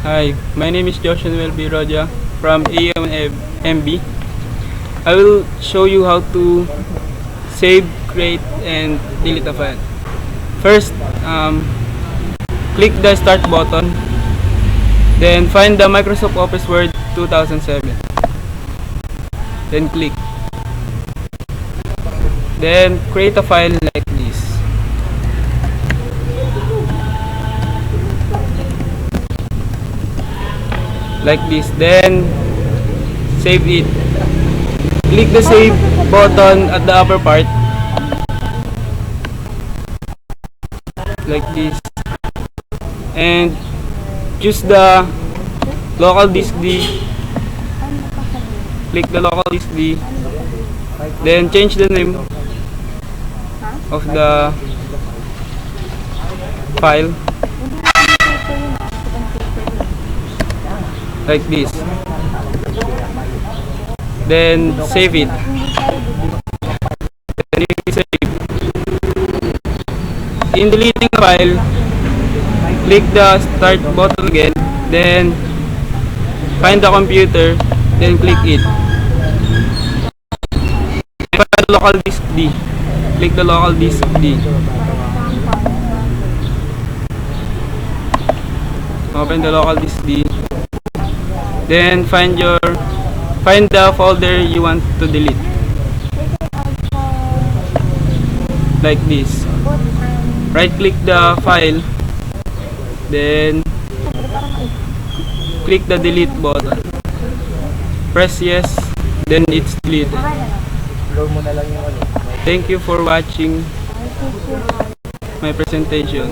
Hi, my name is Joshua Noel B. Roja from AMB. I will show you how to save, create, and delete a file. First, click the Start button. Then find the Microsoft Office Word 2007. Then click. Then create a file like this. Like this. Then save it. Click the save button at the upper part. Like this. And choose the local disk D. Click the local disk D. Then change the name of the file like this. Then save it. Then you save. In deleting a file, click the Start button again. Then find the computer. Then click it. Find the local disk D. Click the local disk D. Open the local disk D. Then find the folder you want to delete. Like this. Right click the file. Then click the delete button. Press yes. Then it's deleted. Thank you for watching my presentation.